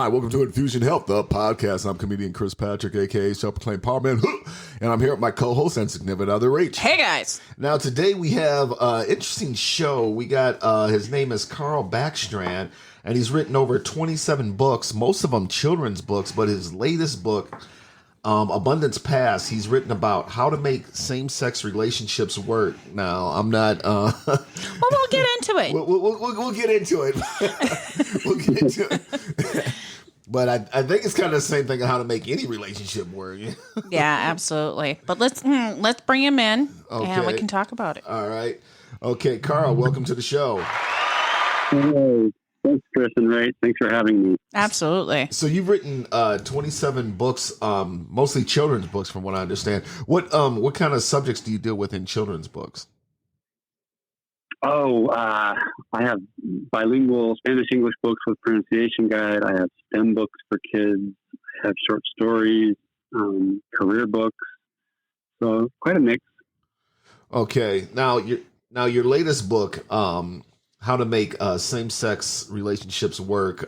Hi, welcome to Infusion Health, the podcast. I'm comedian Chris Patrick, a.k.a. Self-Proclaimed Power Man, and I'm here with my co-host and significant other, H. Hey, guys. Now, today we have an interesting show. We got, his name is Karl Backstrand, and he's written over 27 books, most of them children's books, but his latest book, Abundance Past, he's written about how to make same-sex relationships work. Now, I'm not... Well, we'll get into it. We'll get into it. We'll get into it. But I think it's kind of the same thing on how to make any relationship work. Yeah, absolutely. But let's bring him in, and we can talk about it. All right. Okay, Karl, welcome to the show. Hey, thanks, Chris and Ray. Thanks for having me. Absolutely. So you've written 27 books, mostly children's books, from what I understand. What kind of subjects do you deal with in children's books? Oh, I have bilingual Spanish-English books with pronunciation guide. I have STEM books for kids. I have short stories, career books. So quite a mix. Okay. Now your latest book, How to Make Same-Sex Relationships Work.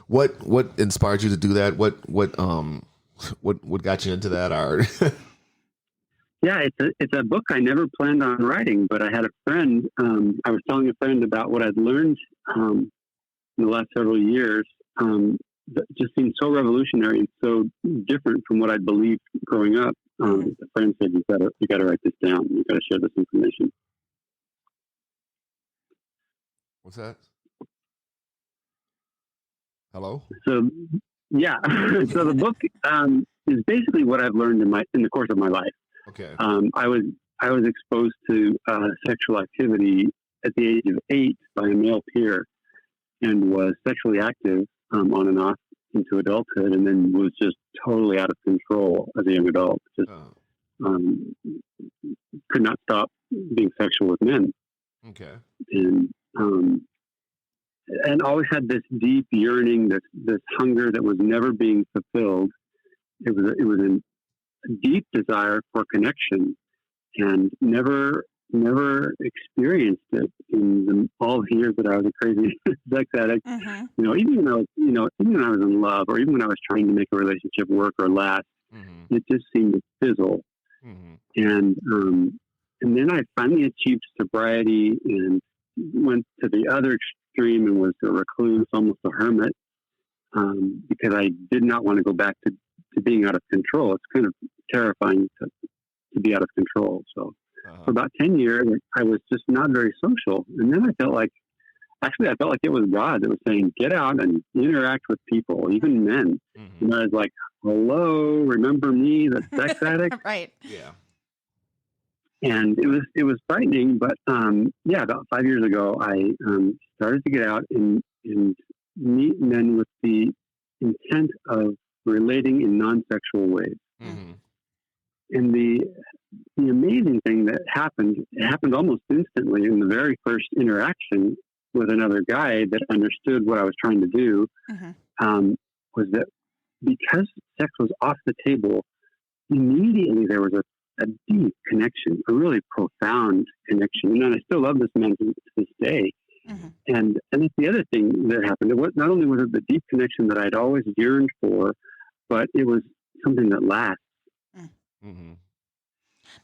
What inspired you to do that? What got you into that art? Yeah, it's a book I never planned on writing, but I had a friend. I was telling a friend about what I'd learned in the last several years. That just seemed so revolutionary and so different from what I'd believed growing up. The friend said, "You got to write this down. You got to share this information." What's that? Hello? So, yeah. So the book is basically what I've learned in the course of my life. Okay. I was exposed to sexual activity at the age of 8 by a male peer, and was sexually active on and off into adulthood, and then was just totally out of control as a young adult. Just could not stop being sexual with men. Okay. And always had this deep yearning, this hunger that was never being fulfilled. It was a deep desire for connection, and never experienced it in all the years that I was a crazy sex addict. Mm-hmm. Even when I was in love, or even when I was trying to make a relationship work or last, mm-hmm. it just seemed to fizzle. Mm-hmm. And then I finally achieved sobriety and went to the other extreme and was a recluse, almost a hermit, because I did not want to go back to being out of control. It's kind of terrifying to be out of control. So for about 10 years, I was just not very social. And then I felt like it was God that was saying, get out and interact with people, even men. Mm-hmm. And I was like, hello, remember me, the sex addict? Right. Yeah. And it was frightening, but about 5 years ago, I started to get out and meet men with the intent of relating in non-sexual ways. Mm-hmm. And the amazing thing that happened, it happened almost instantly in the very first interaction with another guy that understood what I was trying to do, was that because sex was off the table, immediately there was a deep connection, a really profound connection. And I still love this man to this day. Mm-hmm. And that's the other thing that happened. Not only was it the deep connection that I'd always yearned for, but it was something that lasts. Mm-hmm.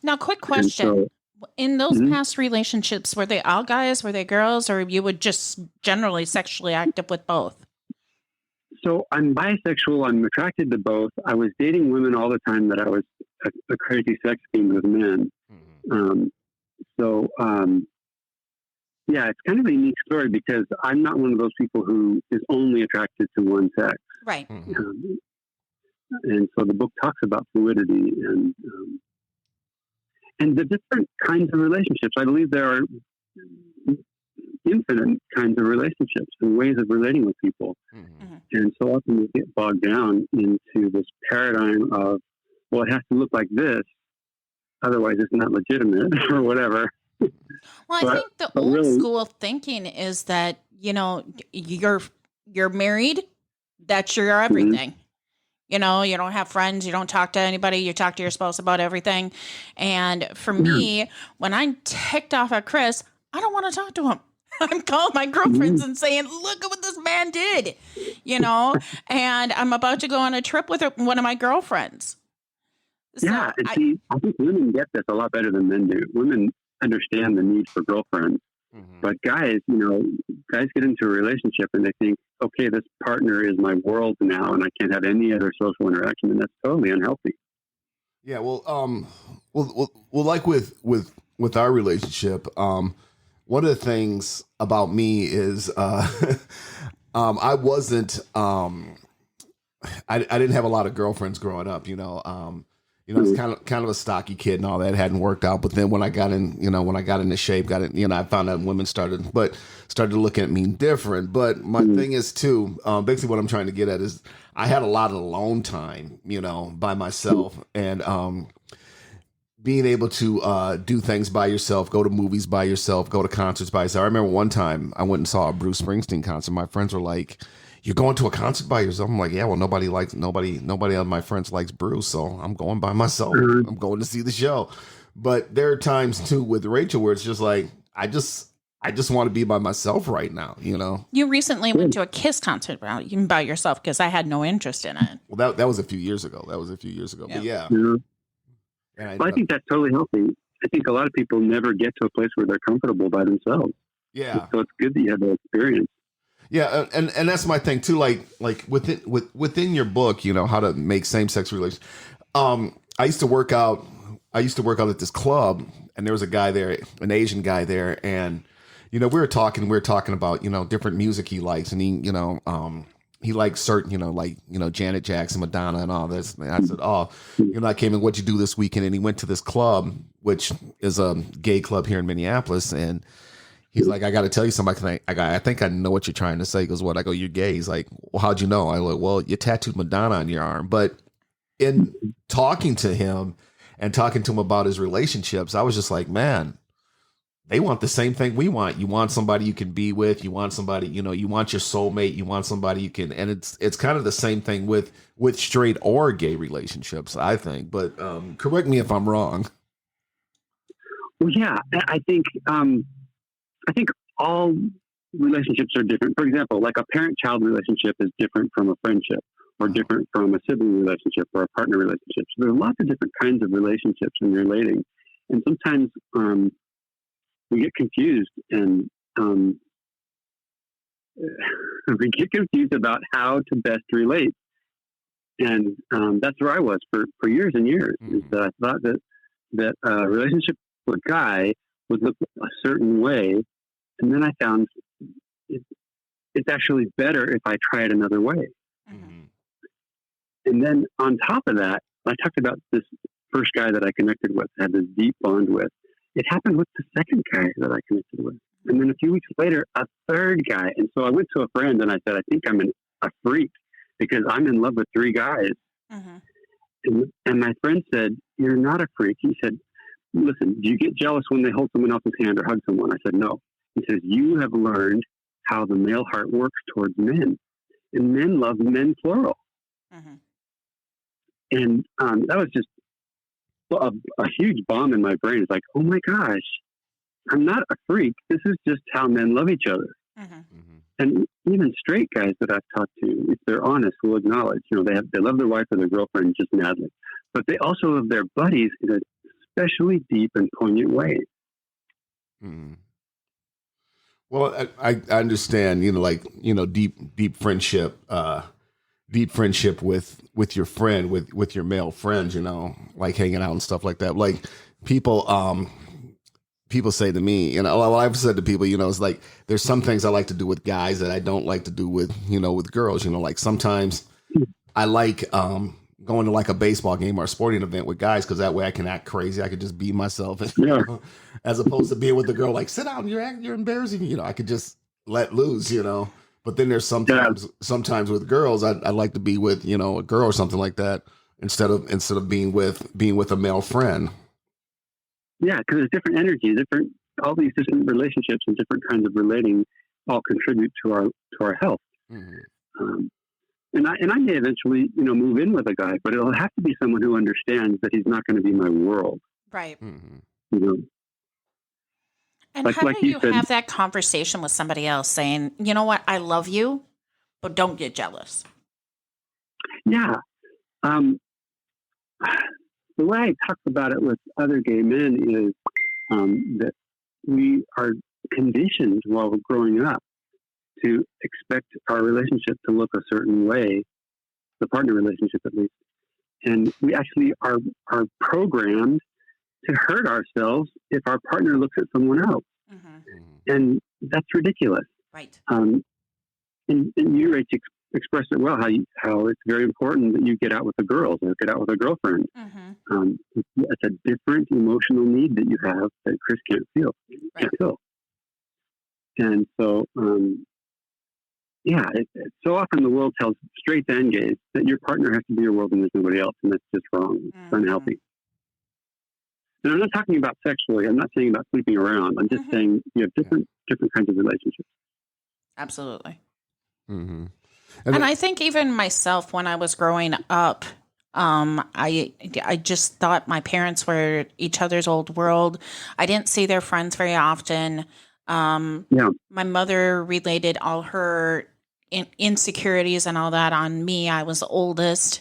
Now, quick question. In those mm-hmm. past relationships, were they all guys, were they girls, or you would just generally sexually active with both? So I'm bisexual. I'm attracted to both. I was dating women all the time that I was a crazy sex fiend with men. Mm-hmm. It's kind of a unique story because I'm not one of those people who is only attracted to one sex. Right. Mm-hmm. And so the book talks about fluidity and the different kinds of relationships. I believe there are infinite kinds of relationships and ways of relating with people. Mm-hmm. And so often we get bogged down into this paradigm of, well, it has to look like this, otherwise it's not legitimate or whatever. Well, I think the old school thinking is that, you're married, that's your everything. Mm-hmm. You don't have friends, you don't talk to anybody, you talk to your spouse about everything. And for me, when I'm ticked off at Chris, I don't want to talk to him. I'm calling my girlfriends and saying, look at what this man did, and I'm about to go on a trip with one of my girlfriends. Yeah, and see, I think women get this a lot better than men do. Women understand the need for girlfriends. But guys, guys get into a relationship and they think, okay, this partner is my world now and I can't have any other social interaction, and that's totally unhealthy. Yeah, well, like with our relationship, one of the things about me is I wasn't I didn't have a lot of girlfriends growing up, I was kind of a stocky kid and all that. It hadn't worked out. But then when I got into shape, I found out women started looking at me different. But my thing is too, basically what I'm trying to get at is I had a lot of alone time, by myself, and being able to do things by yourself, go to movies by yourself, go to concerts by yourself. I remember one time I went and saw a Bruce Springsteen concert. My friends were like, "You're going to a concert by yourself?" I'm like, "Yeah, well, nobody of my friends likes Bruce, so I'm going by myself. I'm going to see the show." But there are times too with Rachel where it's just like, I just want to be by myself right now, You recently went to a Kiss concert by yourself because I had no interest in it. Well, that was a few years ago. Yeah. But yeah. Well, I think that's totally healthy. I think a lot of people never get to a place where they're comfortable by themselves. Yeah. So it's good that you have that experience. Yeah, and that's my thing too. Like within your book, how to make same-sex relations. I used to work out at this club, and there was a guy there, an Asian guy there, and we were talking about different music he likes, and he likes certain Janet Jackson, Madonna, and all this. And I said, "Oh, I came in. What'd you do this weekend?" And he went to this club, which is a gay club here in Minneapolis, and he's like, "I got to tell you something. I think I know what you're trying to say." He goes, "What?" I go, "You're gay." He's like, "Well, how'd you know?" I go, "Well, you tattooed Madonna on your arm." But in talking to him and talking to him about his relationships, I was just like, man, they want the same thing we want. You want somebody you can be with. You want somebody, you want your soulmate. You want somebody you can, and it's kind of the same thing with straight or gay relationships, I think. But correct me if I'm wrong. Well, yeah, I think all relationships are different. For example, like a parent-child relationship is different from a friendship, or different from a sibling relationship, or a partner relationship. So there are lots of different kinds of relationships in relating, and sometimes we get confused, and we get confused about how to best relate. And that's where I was for years and years. Is that I thought that a relationship with a guy would look a certain way, and then I found it's actually better if I try it another way. Mm-hmm. And then on top of that, I talked about this first guy that I connected with, had this deep bond with. It happened with the second guy that I connected with. And then a few weeks later, a third guy. And so I went to a friend and I said, I think I'm a freak because I'm in love with three guys. Mm-hmm. And my friend said, "You're not a freak." He said, "Listen, do you get jealous when they hold someone else's hand or hug someone?" I said, "No." He says, "You have learned how the male heart works towards men. And men love men, plural." Mm-hmm. And that was just a huge bomb in my brain. It's like, oh my gosh, I'm not a freak. This is just how men love each other. Mm-hmm. Mm-hmm. And even straight guys that I've talked to, if they're honest, will acknowledge, they love their wife or their girlfriend just madly, but they also love their buddies in a especially deep and poignant way. Mm-hmm. Well, I understand, deep friendship, with your friend, with your male friends, like hanging out and stuff like that. Like people say to me, well, I've said to people, it's like, there's some things I like to do with guys that I don't like to do with, with girls, like sometimes I like, going to like a baseball game or a sporting event with guys, because that way I can act crazy. I could just be myself, as opposed to being with the girl, like, sit down, you're embarrassing. I could just let loose, But then there's sometimes with girls, I'd like to be with, a girl or something like that instead of being with a male friend. Yeah, because there's different energies, all these different relationships and different kinds of relating all contribute to our health. Mm-hmm. And I may eventually, move in with a guy, but it'll have to be someone who understands that he's not going to be my world. Right. Mm-hmm. And how do you have that conversation with somebody else saying, you know what, I love you, but don't get jealous? Yeah. The way I talk about it with other gay men is that we are conditioned while we're growing up to expect our relationship to look a certain way, the partner relationship at least. And we actually are programmed to hurt ourselves if our partner looks at someone else. And that's ridiculous. Right. And you, Rach, expressed it well, how it's very important that you get out with the girls or get out with a girlfriend. It's a different emotional need that you have that Chris can't feel. And so, so often the world tells straight and gays that your partner has to be your world and there's nobody else, and that's just wrong. It's unhealthy. And I'm not talking about sexually. I'm not saying about sleeping around. I'm just saying you have different kinds of relationships. Absolutely. And I think even myself, when I was growing up, I just thought my parents were each other's old world. I didn't see their friends very often. My mother related all her insecurities and all that on me. I was the oldest,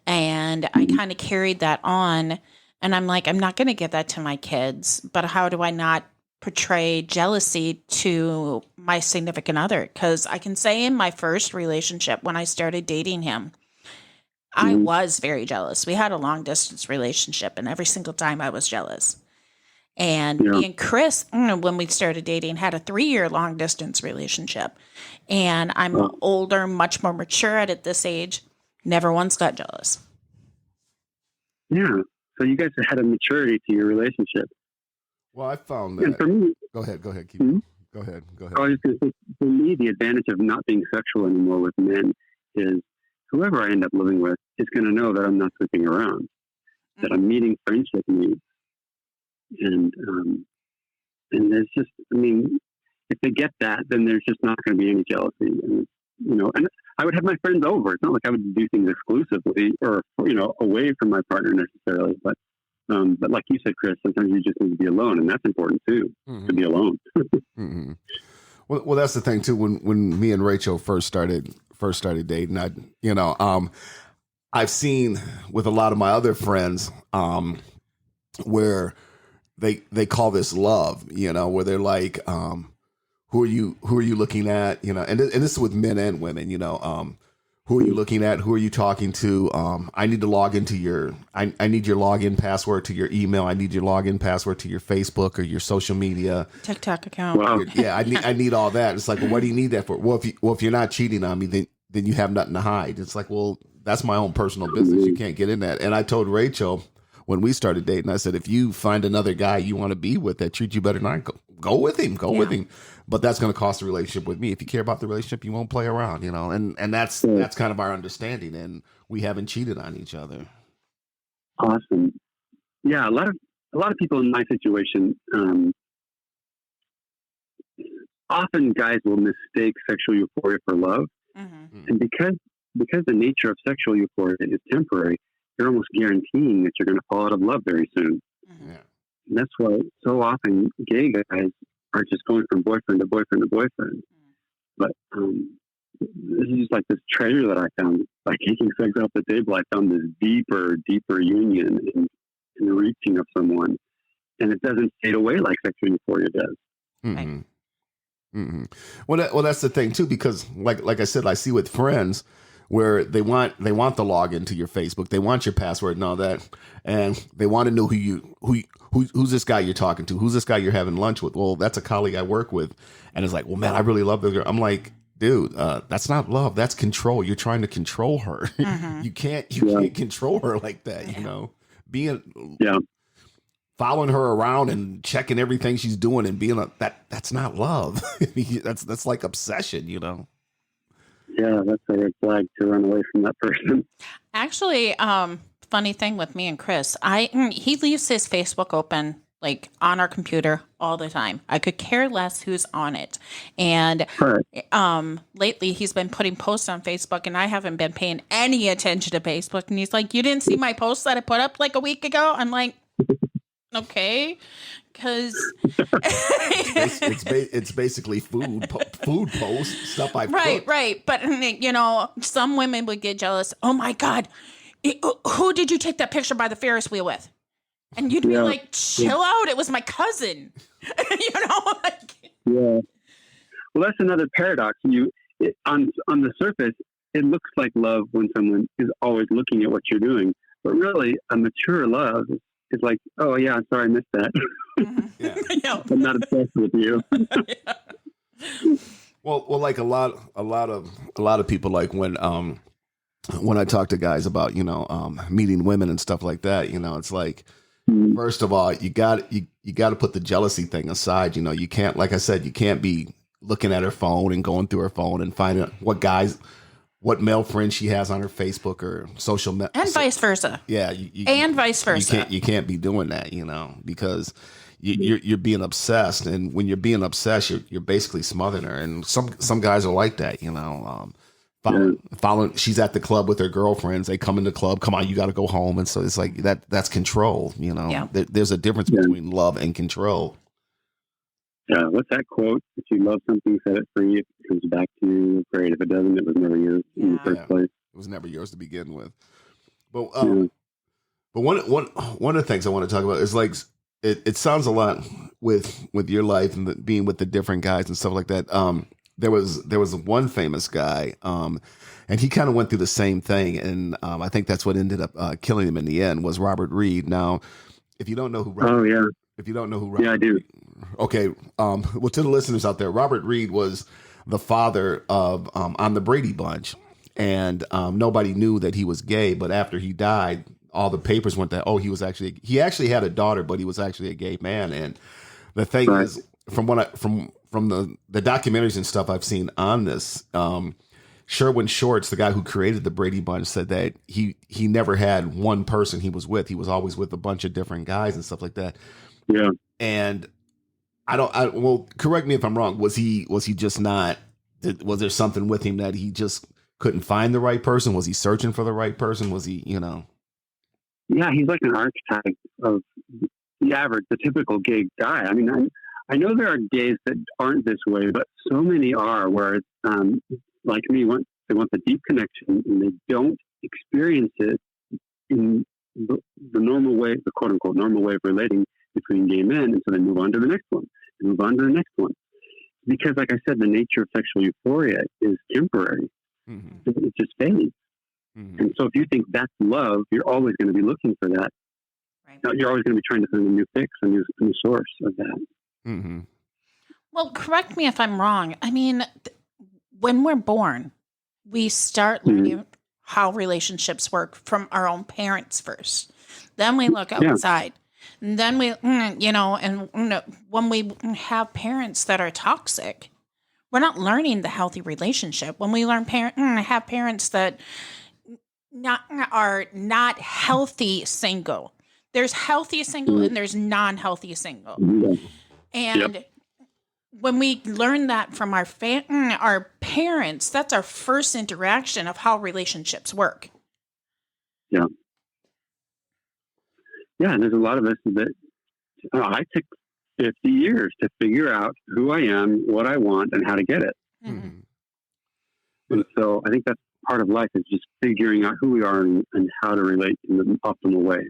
and I kind of carried that on. And I'm like, I'm not going to give that to my kids, but how do I not portray jealousy to my significant other? Because I can say in my first relationship, when I started dating him, I was very jealous. We had a long distance relationship, and every single time I was jealous. And me and Chris, when we started dating, had a 3-year long distance relationship. And I'm older, much more mature at this age. Never once got jealous. Yeah. So you guys had a maturity to your relationship. Well, I found that. And for me, Go ahead. Go ahead. Go ahead. I was going to say, for me, the advantage of not being sexual anymore with men is whoever I end up living with is going to know that I'm not sleeping around, that I'm meeting friendship needs. And there's just, if they get that, then there's just not going to be any jealousy. And, and I would have my friends over. It's not like I would do things exclusively or, away from my partner necessarily. But like you said, Chris, sometimes you just need to be alone. And that's important too, to be alone. Well, that's the thing too. When me and Rachel first started dating, I've seen with a lot of my other friends, where they call this love, where they're like, who are you looking at, and this is with men and women, who are you looking at? Who are you talking to? I need to log into I need your login password to your email. I need your login password to your Facebook or your social media TikTok account. Wow. Yeah. I need all that. It's like, well, what do you need that for? Well, if you're not cheating on me, then you have nothing to hide. It's like, well, that's my own personal business. You can't get in that. And I told Rachel when we started dating, I said, if you find another guy you want to be with that treats you better than I, go with him. Go with him. But that's going to cost a relationship with me. If you care about the relationship, you won't play around, and that's kind of our understanding. And we haven't cheated on each other. Awesome. Yeah. A lot of people in my situation, often guys will mistake sexual euphoria for love. And because the nature of sexual euphoria is temporary, you're almost guaranteeing that you're going to fall out of love very soon. Yeah. And that's why so often gay guys are just going from boyfriend to boyfriend to boyfriend. But this is just like this treasure that I found. By taking sex off the table, I found this deeper union in the reaching of someone. And it doesn't fade away like sexual euphoria does. Well, that's the thing too, because like I said, I see with friends where they want the login to your Facebook, they want your password and all that, and they want to know who's this guy you're talking to, who's this guy you're having lunch with. Well, that's a colleague I work with, and it's like, well, man, I really love this girl. I'm like, dude, that's not love, that's control. You're trying to control her. You can't control her like that. Following her around and checking everything she's doing and being that's not love. that's like obsession, Yeah, that's a red flag to run away from that person. Actually, funny thing with me and Chris, he leaves his Facebook open like on our computer all the time. I could care less who's on it. And lately he's been putting posts on Facebook and I haven't been paying any attention to Facebook. And he's like, you didn't see my post that I put up like a week ago? I'm like, Okay, because it's basically food posts stuff I cooked. Right. But some women would get jealous. Oh my God, who did you take that picture by the Ferris wheel with? And you'd be like, chill out. It was my cousin. Yeah. Well, that's another paradox. On the surface, it looks like love when someone is always looking at what you're doing, but really, a mature love is like, oh yeah, I'm sorry I missed that. Yeah. I'm not obsessed with you. Well, like a lot of people, like when I talk to guys about meeting women and stuff like that, it's like, first of all, you got to put the jealousy thing aside. You can't, like I said, you can't be looking at her phone and going through her phone and finding what male friends she has on her Facebook or social media, and vice versa. Yeah, and vice versa. You can't be doing that, because you're being obsessed, and when you're being obsessed, you're basically smothering her. And some guys are like that, Following, she's at the club with her girlfriends. They come in the club. Come on, you got to go home. And so it's like that's control. Yeah. There's a difference between love and control. Yeah. What's that quote? If you love something, set it free. If it comes back to you, great. If it doesn't, it was never yours in the first place. It was never yours to begin with. But one of the things I want to talk about is like it sounds a lot with your life and being with the different guys and stuff like that. There was one famous guy, and he kind of went through the same thing, and I think that's what ended up killing him in the end was Robert Reed. Now, if you don't know who Robert, I do. Okay, well, to the listeners out there, Robert Reed was the father of on the Brady Bunch, and nobody knew that he was gay. But after he died, all the papers went that he actually had a daughter, but he was actually a gay man. And the thing is, from the documentaries and stuff I've seen on this, Sherwin Shorts, the guy who created the Brady Bunch, said that he never had one person he was with. He was always with a bunch of different guys and stuff like that. Yeah. And well, correct me if I'm wrong. Was he just not? Was there something with him that he just couldn't find the right person? Was he searching for the right person? Was he, Yeah, he's like an archetype of the typical gay guy. I mean, I know there are gays that aren't this way, but so many are where it's like me, they want the deep connection and they don't experience it in the normal way, the quote unquote normal way of relating between gay men. And so they move on to the next one and move on to the next one. Because like I said, the nature of sexual euphoria is temporary. Mm-hmm. It just fades. Mm-hmm. And so if you think that's love, you're always going to be looking for that. Right. You're always going to be trying to find a new fix, a new source of that. Mm-hmm. Well, correct me if I'm wrong. I mean, when we're born, we start learning how relationships work from our own parents first. Then we look outside. And then we, when we have parents that are toxic, we're not learning the healthy relationship. When we have parents that are not healthy single, there's healthy single and there's non-healthy single. And when we learn that from our parents, that's our first interaction of how relationships work. Yeah. Yeah, and there's a lot of us that I took 50 years to figure out who I am, what I want, and how to get it. Mm-hmm. And so I think that's part of life is just figuring out who we are and how to relate in the optimal way.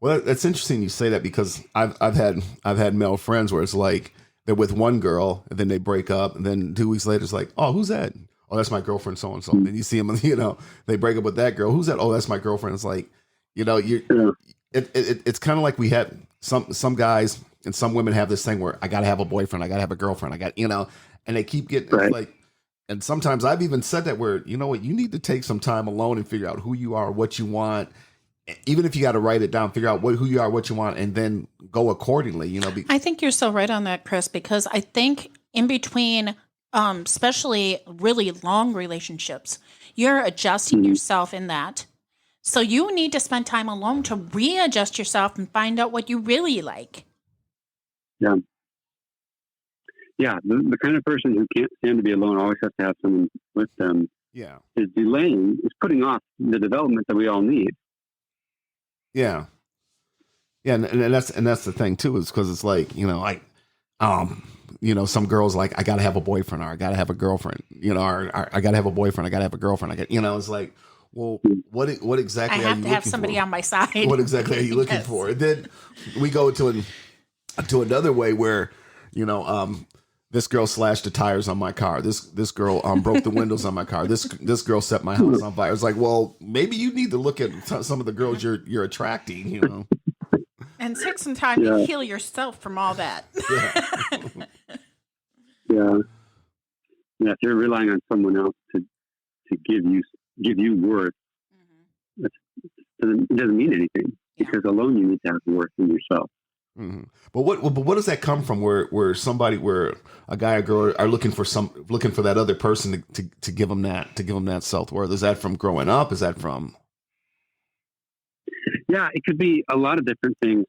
Well, that's interesting you say that because I've had male friends where it's like they're with one girl and then they break up and then 2 weeks later it's like, oh, who's that? Oh, that's my girlfriend so and so. Then you see them, they break up with that girl. Who's that? Oh, that's my girlfriend. It's like, it's kind of like we have some guys and some women have this thing where I got to have a boyfriend, I got to have a girlfriend, and they keep getting it's like, and sometimes I've even said that where, you know what, you need to take some time alone and figure out who you are, what you want. Even if you got to write it down, figure out who you are, what you want, and then go accordingly, I think you're so right on that, Chris, because I think in between, especially really long relationships, you're adjusting yourself in that. So you need to spend time alone to readjust yourself and find out what you really like. Yeah. Yeah. The kind of person who can't stand to be alone always has to have someone with them. Yeah. Is putting off the development that we all need. Yeah. Yeah, and that's the thing too, is because it's like, some girls like, I gotta have a boyfriend, or I gotta have a girlfriend, or I gotta have a boyfriend, I gotta have a girlfriend. It's like, well, what exactly I are have you to have looking somebody for? on my side. What exactly are you looking Yes. for? And then we go to another way where, this girl slashed the tires on my car. This girl broke the windows on my car. This girl set my house on fire. It's like, well, maybe you need to look at some of the girls you're attracting, And take some time to heal yourself from all that. Yeah. If you're relying on someone else to give you worth, it doesn't mean anything, because alone you need to have worth in yourself. Mm-hmm. But what does that come from? Where a guy or girl are looking for that other person to give them that self-worth? Is that from growing up? Is that from? Yeah, it could be a lot of different things.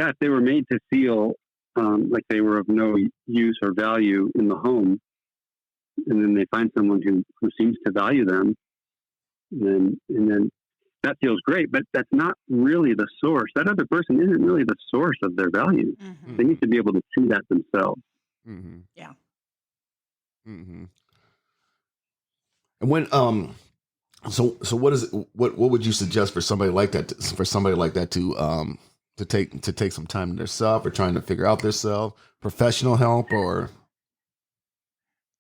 If they were made to feel like they were of no use or value in the home, and then they find someone who seems to value them, and then that feels great, but that's not really the source. That other person isn't really the source of their value. Mm-hmm. They need to be able to see that themselves. Mm-hmm. Yeah. Mm-hmm. And when so what would you suggest for somebody like that to take some time to themselves, or trying to figure out themselves, professional help, or?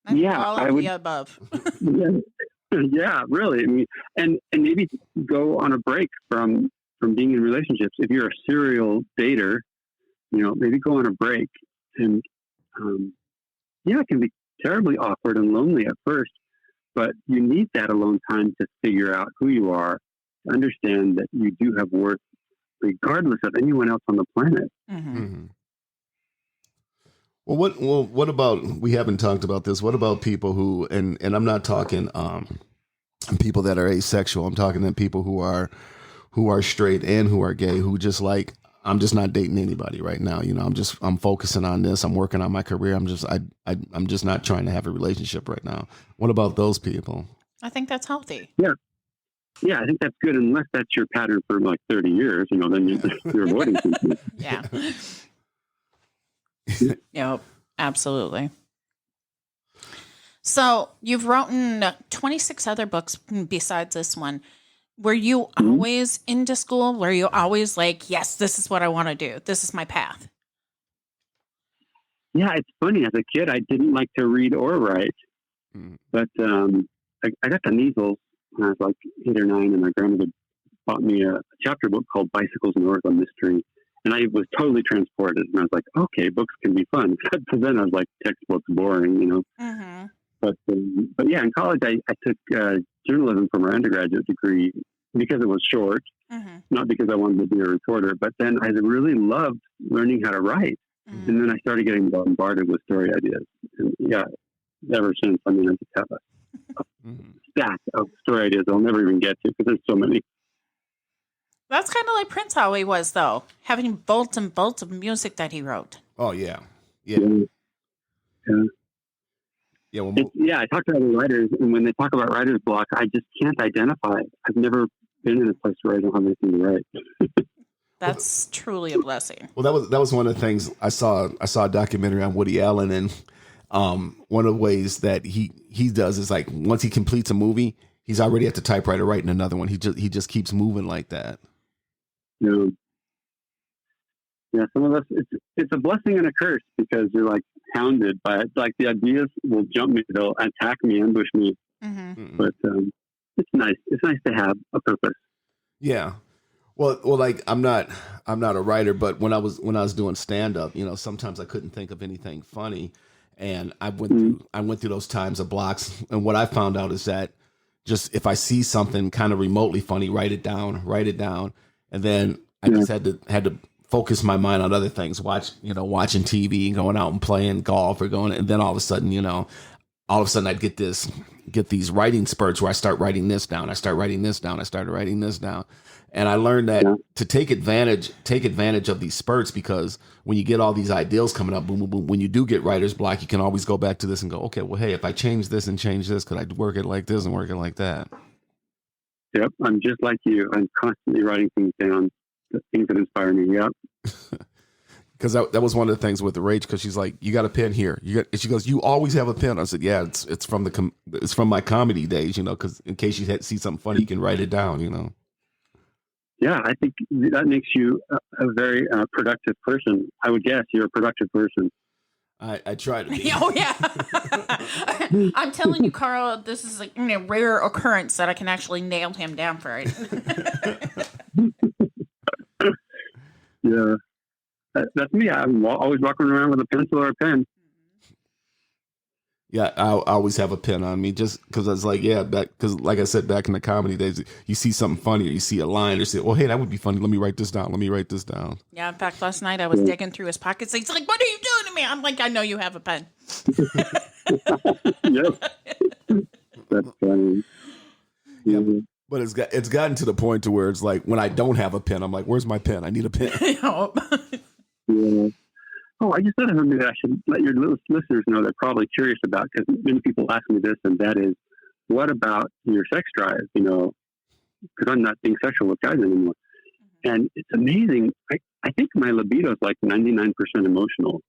All of the above. Yeah, really. I mean, and maybe go on a break from being in relationships. If you're a serial dater, maybe go on a break. And it can be terribly awkward and lonely at first, but you need that alone time to figure out who you are, to understand that you do have worth regardless of anyone else on the planet. Mm-hmm. Mm-hmm. Well, what about, we haven't talked about this. What about people who, and I'm not talking people that are asexual. I'm talking to people who are straight and who are gay, who just like, I'm just not dating anybody right now. I'm focusing on this. I'm working on my career. I'm just not trying to have a relationship right now. What about those people? I think that's healthy. Yeah. Yeah, I think that's good, unless that's your pattern for like 30 years, then you're avoiding something. Yeah. Yep, absolutely. So you've written 26 other books besides this one. Were you always into school? Were you always like, yes, this is what I want to do. This is my path? Yeah, it's funny. As a kid, I didn't like to read or write. But I got the measles when I was like 8 or 9, and my grandmother bought me a chapter book called Bicycles and Ortho Mystery. And I was totally transported. And I was like, okay, books can be fun. So then I was like, textbooks boring, Mm-hmm. But yeah, in college, I took journalism for my undergraduate degree because it was short, not because I wanted to be a reporter. But then I really loved learning how to write. Mm-hmm. And then I started getting bombarded with story ideas. And yeah, ever since, I just have a stack of story ideas I'll never even get to, because there's so many. That's kind of like Prince how he was, though, having bolts and bolts of music that he wrote. Oh, yeah. Yeah. I talk to other writers, and when they talk about writer's block, I just can't identify it. I've never been in a place where I don't have anything to write. That's truly a blessing. Well, that was one of the things I saw a documentary on Woody Allen, and one of the ways that he does is, like, once he completes a movie, he's already at the typewriter writing another one. He just keeps moving like that. Yeah, some of us, it's a blessing and a curse, because you're like hounded by it. Like, the ideas will jump me, they'll attack me, ambush me. Mm-hmm. But it's nice. It's nice to have a purpose. Yeah. Well, like, I'm not a writer, but when I was doing stand up, sometimes I couldn't think of anything funny, and I went through those times of blocks. And what I found out is that just if I see something kind of remotely funny, write it down, and then I just had to focus my mind on other things, watching TV, going out and playing golf, and then all of a sudden I'd get these writing spurts where I start writing this down. I started writing this down. And I learned that to take advantage of these spurts, because when you get all these ideas coming up, boom, boom, boom, when you do get writer's block, you can always go back to this and go, okay, well, hey, if I change this and change this, could I work it like this and work it like that? Yep. I'm just like you. I'm constantly writing things down. the things that inspire me. Yeah. Because that was one of the things with the Rach, because she's like, you got a pen here. And she goes, you always have a pen. I said, yeah, it's from it's from my comedy days, because in case you see something funny, you can write it down, Yeah, I think that makes you a very productive person. I would guess you're a productive person. I try to be. Oh, yeah. I'm telling you, Karl, this is a rare occurrence that I can actually nail him down for it. Yeah. That's me. I'm always walking around with a pencil or a pen. Yeah, I always have a pen on me, just because I was like, because like I said, back in the comedy days, you see something funny, or you see a line, or say, well, hey, that would be funny. Let me write this down. Yeah, in fact, last night I was digging through his pockets. He's like, what are you doing to me? I'm like, I know you have a pen. Yep. That's funny. Yeah, but it's gotten to the point to where it's like, when I don't have a pen, I'm like, where's my pen? I need a pen. Yeah. Oh, I just thought of something that I should let your listeners know they're probably curious about, because many people ask me this, and that is, what about your sex drive? Because I'm not being sexual with guys anymore. And it's amazing. I think my libido is like 99% emotional,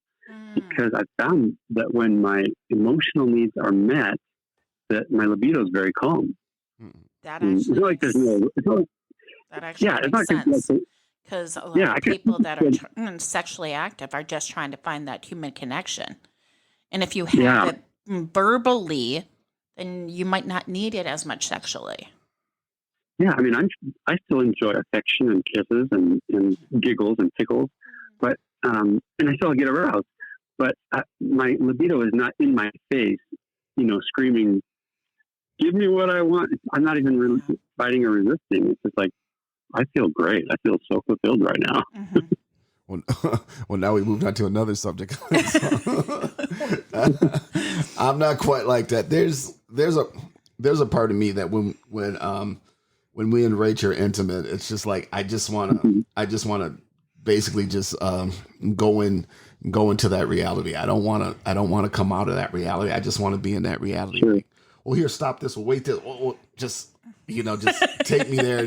because I've found that when my emotional needs are met, that my libido is very calm. That actually it's not like there's no, it's not, that actually yeah, makes sense. Like, because a lot of people that are sexually active are just trying to find that human connection. And if you have it verbally, then you might not need it as much sexually. Yeah, I mean, I still enjoy affection and kisses and giggles and tickles, but and I still get aroused. But my libido is not in my face, screaming, "Give me what I want." I'm not even really fighting or resisting. It's just like, I feel great. I feel so fulfilled right now. Well, now we moved on to another subject. I'm not quite like that. There's a part of me that when we and Rach are intimate, it's just like I just want to basically just go into that reality. I don't want to come out of that reality. I just want to be in that reality. Sure. Like, well, here, stop this. Well, wait this. Just take me there.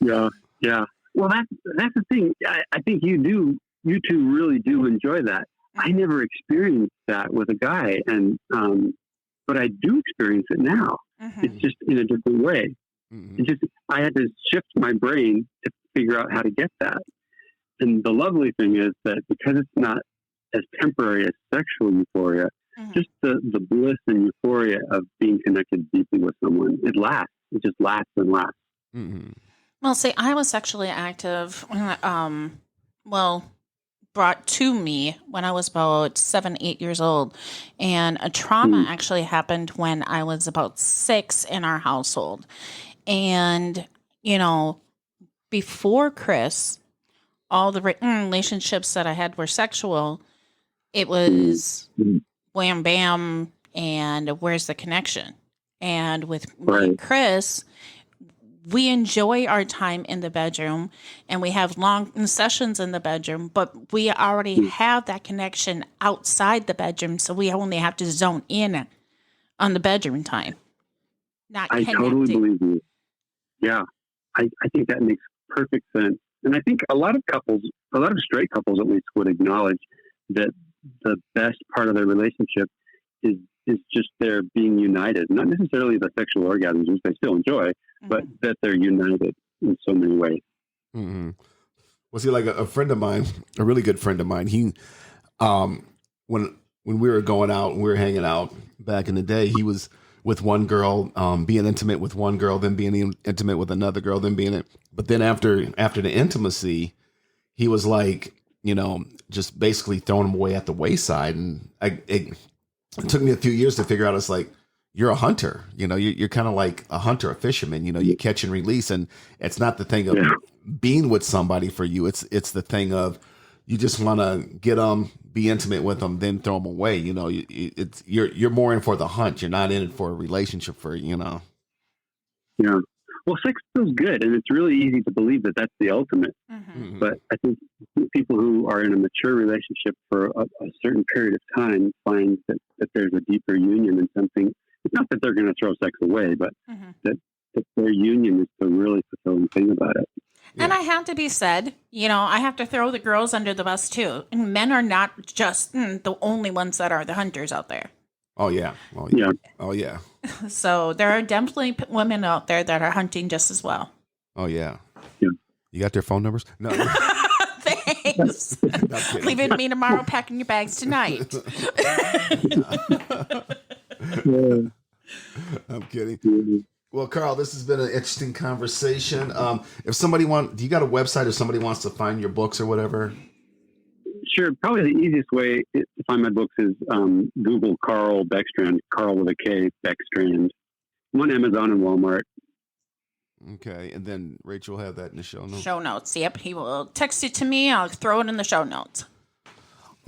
Yeah. Yeah. Well, that's the thing. I think you two really do enjoy that. I never experienced that with a guy, and but I do experience it now. It's just in a different way. I had to shift my brain to figure out how to get that. And the lovely thing is that because it's not as temporary as sexual euphoria, just the bliss and euphoria of being connected deeply with someone, it lasts. It just lasts and lasts. Well, see, I was sexually active, brought to me when I was about 7, 8 years old. And a trauma actually happened when I was about 6 in our household. And, before Chris, all the relationships that I had were sexual. It was wham, bam, and where's the connection? And with me and Chris, we enjoy our time in the bedroom, and we have long sessions in the bedroom, but we already have that connection outside the bedroom, so we only have to zone in on the bedroom time. I totally believe you. Yeah, I think that makes perfect sense. And I think a lot of straight couples at least would acknowledge that the best part of their relationship is just their being united, not necessarily the sexual orgasms, which they still enjoy, but that they're united in so many ways. Well, see, like a friend of mine, a really good friend of mine, he, when we were going out and we were hanging out back in the day, he was with one girl, being intimate with one girl, then being intimate with another girl, but then after the intimacy, he was like, just basically throwing them away at the wayside. And it took me a few years to figure out, it's like, you're a hunter, you're kind of like a hunter, a fisherman, you catch and release. And it's not the thing of being with somebody for you. It's the thing of, you just want to get them, be intimate with them, then throw them away. You're more in for the hunt. You're not in it for a relationship Yeah. Well, sex feels good, and it's really easy to believe that that's the ultimate. But I think people who are in a mature relationship for a certain period of time find that there's a deeper union in something. It's not that they're going to throw sex away, but that their union is the really fulfilling thing about it. And I have to be said, I have to throw the girls under the bus too. And men are not just the only ones that are the hunters out there. Oh yeah. Oh yeah. So there are definitely women out there that are hunting just as well. Oh yeah. Yeah. You got their phone numbers? No. Thanks. Leaving me tomorrow, packing your bags tonight. I'm kidding. Well, Karl, this has been an interesting conversation. If somebody do you got a website if somebody wants to find your books or whatever? Sure. Probably the easiest way to find my books is Google Karl Backstrand, Karl with a K, Beckstrand. I'm on Amazon and Walmart. Okay, and then Rachel will have that in the show notes. Show notes. Yep, he will text it to me. I'll throw it in the show notes.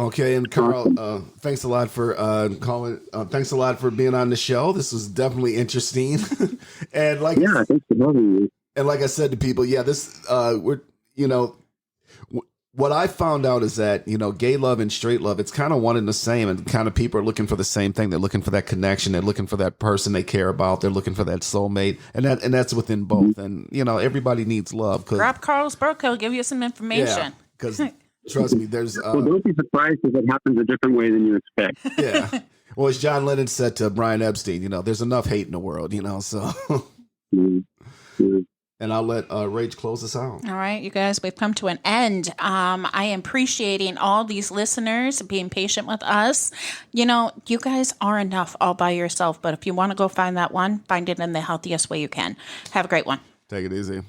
Okay, and Karl, thanks a lot for calling. Thanks a lot for being on the show. This was definitely interesting. And thanks for having me. And like I said to people, this what I found out is that gay love and straight love, it's kind of one and the same, and kind of people are looking for the same thing. They're looking for that connection. They're looking for that person they care about. They're looking for that soulmate, and that's within both. And everybody needs love. Grab Karl's book; he'll give you some information. Yeah, because trust me, there's. Well, don't be surprised if it happens a different way than you expect. Yeah. Well, as John Lennon said to Brian Epstein, there's enough hate in the world, so. Mm-hmm. And I'll let Rach close us out. All right, you guys, we've come to an end. I am appreciating all these listeners being patient with us. You guys are enough all by yourself, but if you want to go find that one, find it in the healthiest way you can. Have a great one. Take it easy.